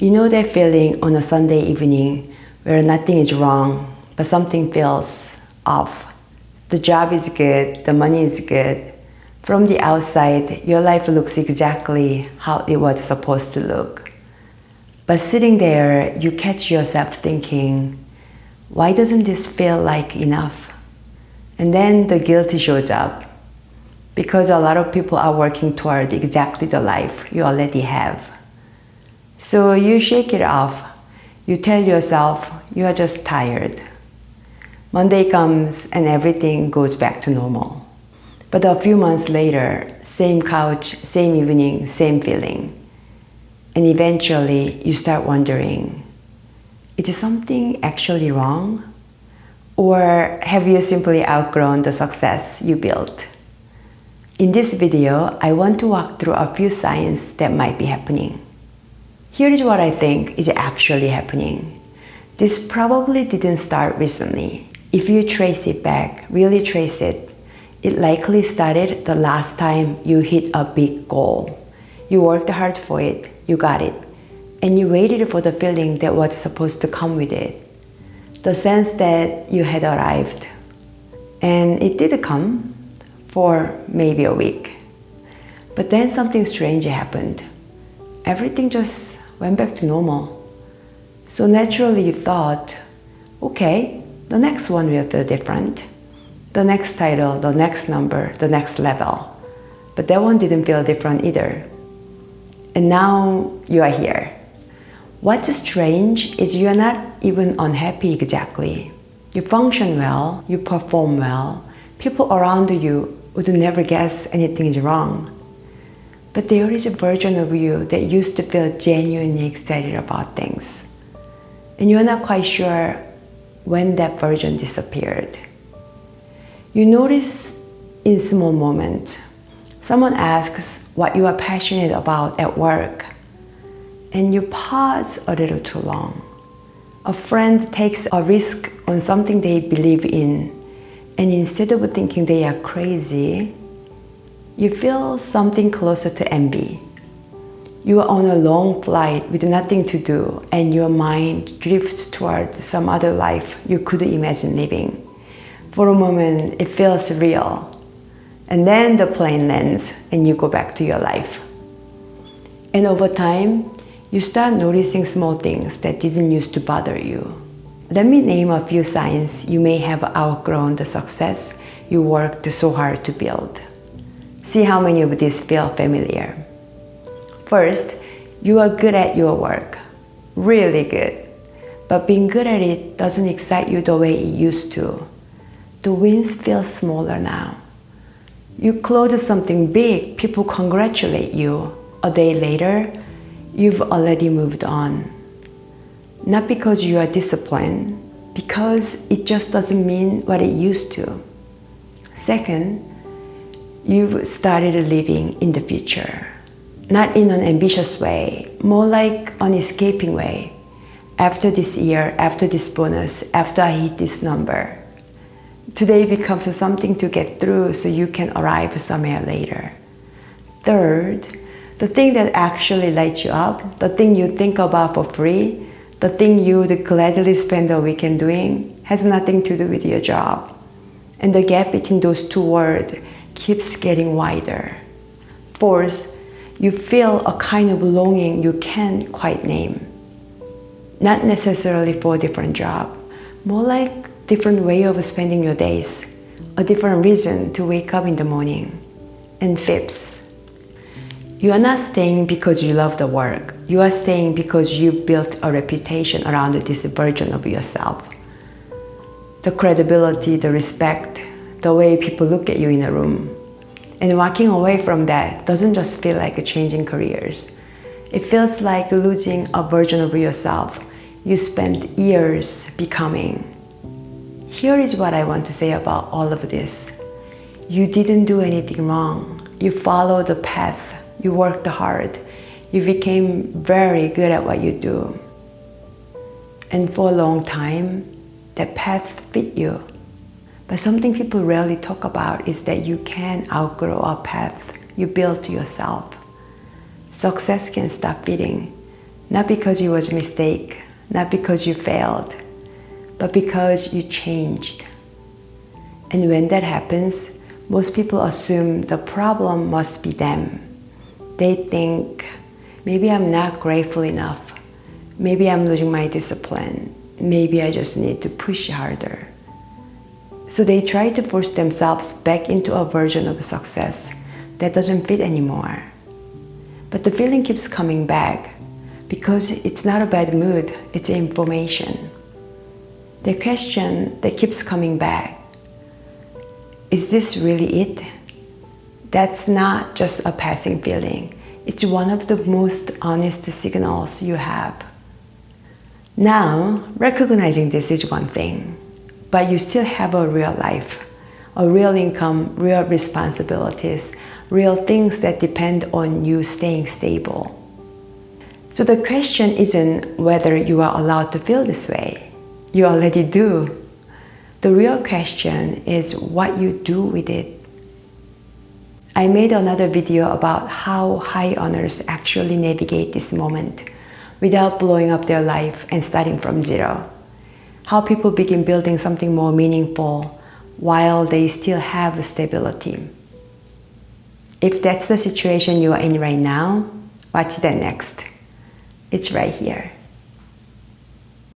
You know that feeling on a Sunday evening where nothing is wrong, but something feels off. The job is good, the money is good. From the outside, your life looks exactly how it was supposed to look. But sitting there, you catch yourself thinking, why doesn't this feel like enough? And then the guilt shows up. Because a lot of people are working toward exactly the life you already have. So you shake it off. You tell yourself you are just tired. Monday comes and everything goes back to normal. But a few months later, same couch, same evening, same feeling. And eventually you start wondering, is something actually wrong? Or have you simply outgrown the success you built? In this video, I want to walk through a few signs that might be happening. Here is what I think is actually happening. This probably didn't start recently. If you trace it back, really trace it, it likely started the last time you hit a big goal. You worked hard for it, you got it, and you waited for the feeling that was supposed to come with it. The sense that you had arrived. And it did come for maybe a week. But then something strange happened. Everything just went back to normal. So naturally you thought, okay, the next one will feel different. The next title, the next number, the next level. But that one didn't feel different either. And now you are here. What's strange is you are not even unhappy exactly. You function well, you perform well. People around you would never guess anything is wrong. But there is a version of you that used to feel genuinely excited about things. And you're not quite sure when that version disappeared. You notice in small moments, someone asks what you are passionate about at work, and you pause a little too long. A friend takes a risk on something they believe in, and instead of thinking they are crazy, you feel something closer to envy. You are on a long flight with nothing to do, and your mind drifts toward some other life you could imagine living. For a moment, it feels real. And then the plane lands, and you go back to your life. And over time, you start noticing small things that didn't used to bother you. Let me name a few signs you may have outgrown the success you worked so hard to build. See how many of these feel familiar. First, you are good at your work. Really good. But being good at it doesn't excite you the way it used to. The wins feel smaller now. You close something big, people congratulate you. A day later, you've already moved on. Not because you are disciplined, because it just doesn't mean what it used to. Second, you've started living in the future. Not in an ambitious way, more like an escaping way. After this year, after this bonus, after I hit this number. Today becomes something to get through so you can arrive somewhere later. Third, the thing that actually lights you up, the thing you think about for free, the thing you would gladly spend a weekend doing, has nothing to do with your job. And the gap between those two words keeps getting wider. Fourth, you feel a kind of longing you can't quite name. Not necessarily for a different job, more like different way of spending your days, a different reason to wake up in the morning. And fifth, you are not staying because you love the work. You are staying because you built a reputation around this version of yourself. The credibility, the respect, the way people look at you in a room. And walking away from that doesn't just feel like changing careers. It feels like losing a version of yourself you spent years becoming. Here is what I want to say about all of this. You didn't do anything wrong. You followed the path. You worked hard. You became very good at what you do. And for a long time, that path fit you. But something people rarely talk about is that you can outgrow a path you built yourself. Success can stop fitting, Not because it was a mistake, not because you failed, but because you changed. And when that happens, most people assume the problem must be them. They think, maybe I'm not grateful enough. Maybe I'm losing my discipline. Maybe I just need to push harder. So they try to force themselves back into a version of success that doesn't fit anymore. But the feeling keeps coming back because it's not a bad mood, it's information. The question that keeps coming back, is this really it? That's not just a passing feeling. It's one of the most honest signals you have. Now, recognizing this is one thing, but you still have a real life, a real income, real responsibilities, real things that depend on you staying stable. So the question isn't whether you are allowed to feel this way. You already do. The real question is what you do with it. I made another video about how high earners actually navigate this moment without blowing up their life and starting from zero. How people begin building something more meaningful while they still have stability. If that's the situation you are in right now, watch that next. It's right here.